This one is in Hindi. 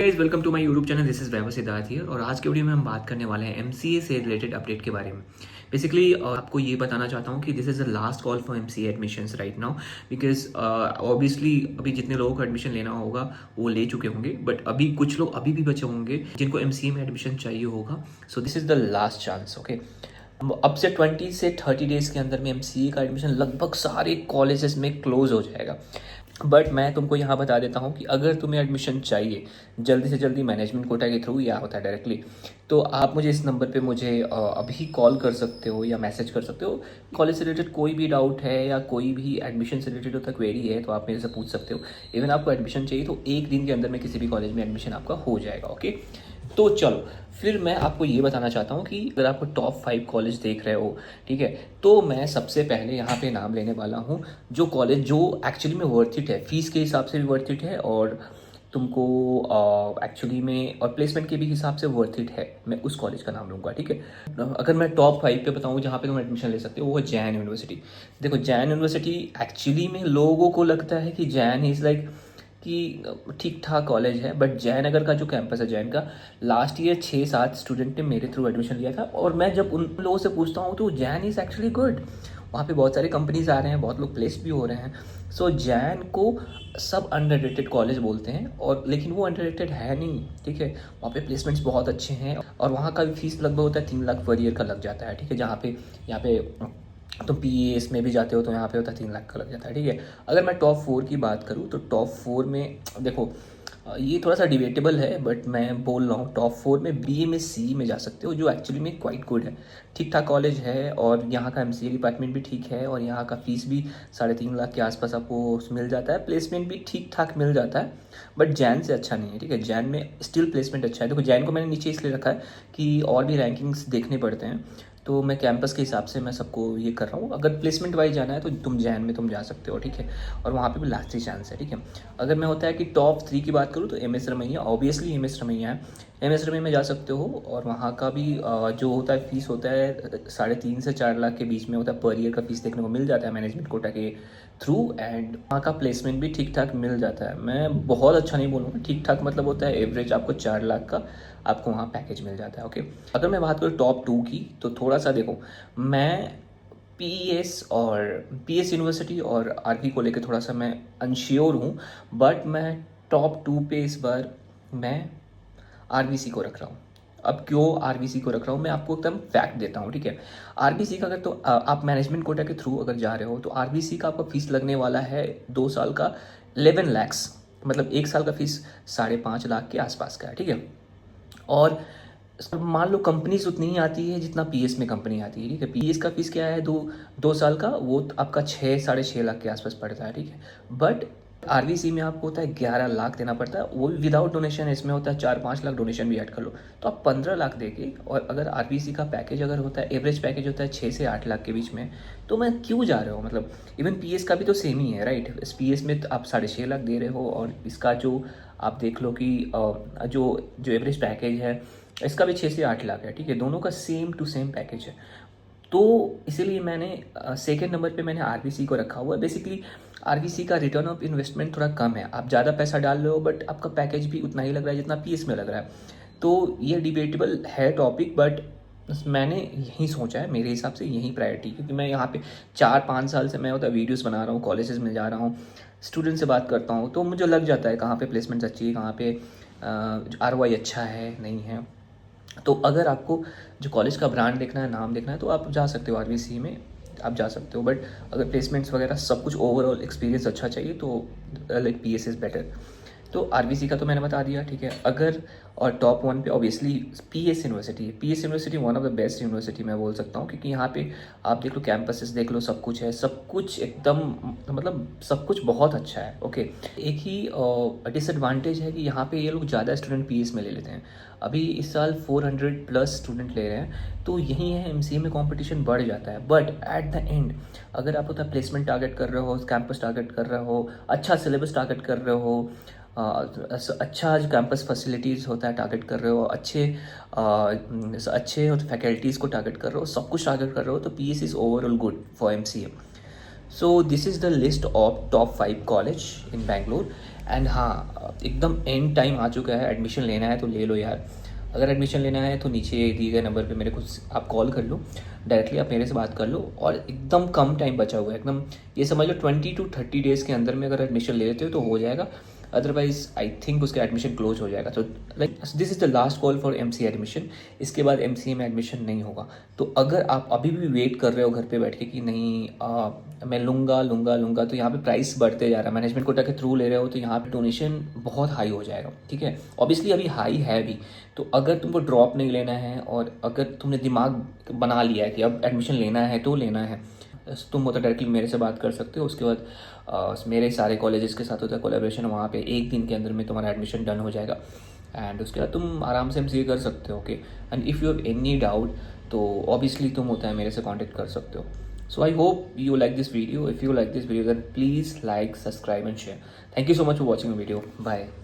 Guys welcome to my YouTube channel. This is Vaibhav Siddharth here और आज के वीडियो में हम बात करने वाले हैं एमसीए से रिलेटेड अपडेट के बारे में। बेसिकली आपको ये बताना चाहता हूँ कि this is the last call for MCA admissions right now, because obviously अभी जितने लोगों को एडमिशन लेना होगा वो ले चुके होंगे, बट अभी कुछ लोग अभी भी बचे होंगे जिनको एमसीए में एडमिशन चाहिए होगा। So this is the last chance. Okay, अब से 20 से 30 डेज़ के अंदर में एमसीए का एडमिशन लगभग सारे कॉलेजेस में क्लोज हो जाएगा। बट मैं तुमको यहाँ बता देता हूँ कि अगर तुम्हें एडमिशन चाहिए जल्दी से जल्दी मैनेजमेंट कोटा के थ्रू या होता है डायरेक्टली, तो आप मुझे इस नंबर पे मुझे अभी कॉल कर सकते हो या मैसेज कर सकते हो। कॉलेज से रिलेटेड कोई भी डाउट है या कोई भी एडमिशन से रिलेटेड होता क्वेरी है तो आप मेरे से पूछ सकते हो। इवन आपको एडमिशन चाहिए तो एक दिन के अंदर में किसी भी कॉलेज में एडमिशन आपका हो जाएगा। ओके, तो चलो फिर मैं आपको ये बताना चाहता हूँ कि अगर आपको टॉप 5 कॉलेज देख रहे हो, ठीक है, तो मैं सबसे पहले यहाँ पे नाम लेने वाला हूँ जो कॉलेज जो एक्चुअली में वर्थ इट है, फीस के हिसाब से भी वर्थ इट है और तुमको एक्चुअली में और प्लेसमेंट के भी हिसाब से वर्थ इट है। मैं उस कॉलेज का नाम लूँगा, ठीक है। अगर मैं टॉप 5 पे बताऊँ जहाँ पे तुम एडमिशन ले सकते हो वो है जैन यूनिवर्सिटी। देखो जैन यूनिवर्सिटी एक्चुअली में लोगों को लगता है कि जैन इज़ लाइक कि ठीक ठाक कॉलेज है, बट जयनगर का जो कैंपस है जैन का, लास्ट ईयर 6-7 स्टूडेंट ने मेरे थ्रू एडमिशन लिया था और मैं जब उन लोगों से पूछता हूँ तो जैन इज़ एक्चुअली गुड। वहाँ पे बहुत सारे कंपनीज आ रहे हैं, बहुत लोग प्लेस भी हो रहे हैं। सो जैन को सब अंडररेटेड कॉलेज बोलते हैं और लेकिन वो अंडररेटेड है नहीं, ठीक है। वहाँ पे प्लेसमेंट्स बहुत अच्छे हैं और वहाँ का भी फीस लगभग होता है 3 लाख पर ईयर का लग जाता है, ठीक है। जहाँ पे यहाँ पे तुम पीएएस में भी जाते हो तो यहाँ पे होता है 3 लाख का लग जाता है, ठीक है। अगर मैं टॉप 4 की बात करूँ तो टॉप 4 में देखो ये थोड़ा सा डिबेटेबल है, बट मैं बोल रहा हूँ टॉप 4 में बीएमएससी में जा सकते हो जो एक्चुअली में क्वाइट गुड है, ठीक ठाक कॉलेज है और यहाँ का एमसीए डिपार्टमेंट भी ठीक है और यहाँ का फीस भी 3.5 लाख के आसपास आपको मिल जाता है, प्लेसमेंट भी ठीक ठाक मिल जाता है, बट जैन से अच्छा नहीं है, ठीक है। जैन में स्टिल प्लेसमेंट अच्छा है। देखो जैन को मैंने नीचे इसलिए रखा है कि और भी रैंकिंग्स देखने पड़ते हैं, तो मैं कैंपस के हिसाब से मैं सबको ये कर रहा हूँ। अगर प्लेसमेंट वाइज जाना है तो तुम जैन में तुम जा सकते हो, ठीक है, और वहाँ पे भी लास्ट ही चांस है, ठीक है। अगर मैं होता है कि टॉप 3 की बात करूँ तो M S Ramaiah, obviously M S Ramaiah है। एम एस रमैया में जा सकते हो और वहाँ का भी जो होता है फीस होता है 3.5 से 4 लाख के बीच में होता है, पर ईयर का फीस देखने को मिल जाता है मैनेजमेंट कोटा के थ्रू एंड वहाँ का प्लेसमेंट भी ठीक ठाक मिल जाता है। मैं बहुत अच्छा नहीं बोलूँगा, ठीक ठाक मतलब होता है एवरेज आपको 4 लाख का आपको वहाँ पैकेज मिल जाता है। ओके, अगर मैं बात करूँ टॉप 2 की तो थोड़ा सा देखो, मैं पीएस यूनिवर्सिटी और आरवी को लेकर थोड़ा सा मैं अनश्योर हूँ, बट मैं टॉप 2 पे इस बार मैं आरबीसी को रख रहा हूँ। अब क्यों आरबीसी को रख रहा हूँ मैं आपको एकदम फैक्ट देता हूँ, ठीक है। आरबीसी का अगर तो आप मैनेजमेंट कोटा के थ्रू अगर जा रहे हो तो आरबीसी का आपका फीस लगने वाला है 2 साल का 11 लैक्स, मतलब 1 साल का फीस 5.5 लाख के आसपास का है, ठीक है। और मान लो कंपनीज उतनी ही आती है जितना पीएस में कंपनी आती है, ठीक है। पीएस का फीस क्या है, 2 साल का वो आपका 6-6.5 लाख के आसपास पड़ता है, ठीक है। बट आरबीसी में आपको होता है 11 लाख देना पड़ता है, वो विदाउट डोनेशन। इसमें होता है 4-5 लाख डोनेशन भी ऐड कर लो तो आप 15 लाख देके, और अगर आरबीसी का पैकेज अगर होता है एवरेज पैकेज होता है 6 से 8 लाख के बीच में, तो मैं क्यों जा रहे हो। मतलब इवन पीएस का भी तो सेम ही है, राइट। इस पीएस में तो आप 6.5 लाख दे रहे हो और इसका जो आप देख लो कि जो जो एवरेज पैकेज है इसका भी 6 से 8 लाख है, ठीक है। दोनों का सेम टू सेम पैकेज है, तो इसीलिए मैंने सेकेंड नंबर पे मैंने आरबीसी को रखा हुआ है। बेसिकली आरबीसी का रिटर्न ऑफ इन्वेस्टमेंट थोड़ा कम है, आप ज़्यादा पैसा डाल रहे हो बट आपका पैकेज भी उतना ही लग रहा है जितना पीएस में लग रहा है। तो ये डिबेटेबल है टॉपिक, बट मैंने यही सोचा है, मेरे हिसाब से यही प्रायोरिटी, क्योंकि मैं यहाँ पे 4-5 साल से मैं होता वीडियोस बना रहा हूँ, कॉलेजेस में जा रहा हूँ, स्टूडेंट से बात करता हूँ, तो मुझे लग जाता है कहाँ पे प्लेसमेंट अच्छी है, कहाँ पे आरओआई अच्छा है नहीं है। तो अगर आपको जो कॉलेज का ब्रांड देखना है, नाम देखना है, तो आप जा सकते हो आरबीसी में, आप जा सकते हो। बट अगर प्लेसमेंट्स वगैरह सब कुछ ओवरऑल एक्सपीरियंस अच्छा चाहिए तो लाइक पीएस इज़ बेटर। तो आरबीसी का तो मैंने बता दिया, ठीक है। अगर और टॉप 1 पे ऑब्वियसली पीएस यूनिवर्सिटी है। PS university one of the best university मैं बोल सकता हूँ, क्योंकि यहाँ पे आप देख लो कैंपसेस देख लो, सब कुछ है, सब कुछ एकदम मतलब सब कुछ बहुत अच्छा है। ओके, एक ही डिसएडवांटेज है कि यहाँ पे ये लोग ज़्यादा स्टूडेंट पीएस में ले लेते हैं। अभी इस साल 400 प्लस स्टूडेंट ले रहे हैं, तो यही है एमसीए में कंपटीशन बढ़ जाता है। बट एट द एंड अगर आप होता प्लेसमेंट टारगेट कर रहे हो, कैंपस टारगेट कर रहे हो, अच्छा सिलेबस टारगेट कर रहे हो, अच्छा जो कैंपस फैसिलिटीज़ होता है टारगेट कर रहे हो, अच्छे फैकल्टीज़ को टारगेट कर रहे हो, सब कुछ टारगेट कर रहे हो, तो PS is overall good for MCA. So this is the list of top 5 college in Bangalore and हाँ, एकदम एंड टाइम आ चुका है, एडमिशन लेना है तो ले लो यार। अगर एडमिशन लेना है तो नीचे दिए गए नंबर पे मेरे को आप कॉल कर लो, डायरेक्टली आप मेरे से बात कर लो। और एकदम कम टाइम बचा हुआ है, एकदम ये समझ लो 20 to 30 डेज़ के अंदर में अगर एडमिशन ले लेते हो तो हो जाएगा। अदरवाइज आई थिंक उसका एडमिशन क्लोज हो जाएगा। तो like this is the last call for MCA admission. इसके बाद एमसीए में एडमिशन नहीं होगा। तो अगर आप अभी भी वेट कर रहे हो घर पे बैठ के कि नहीं मैं लूँगा, तो यहाँ पे प्राइस बढ़ते जा रहा है, मैनेजमेंट कोटा के थ्रू ले रहे हो तो यहाँ पे डोनेशन बहुत हाई हो जाएगा, ठीक है। ऑब्वियसली अभी हाई है भी। तो अगर तुमको ड्रॉप नहीं लेना है और अगर तुमने दिमाग बना लिया है कि अब एडमिशन लेना है तो लेना है, तुम मतलब डायरेक्टली मेरे से बात कर सकते हो। उसके बाद मेरे सारे कॉलेजेस के साथ होता है कोलैबोरेशन, वहाँ पे एक दिन के अंदर में तुम्हारा एडमिशन डन हो जाएगा। एंड उसके बाद तुम आराम से एमसीए कर सकते हो, okay. And if you have any doubt तो ऑब्वियसली तुम होता है मेरे से कांटेक्ट कर सकते हो। So I hope you like this video. If you like this video then please like, subscribe and share. Thank you so much for watching the video. Bye.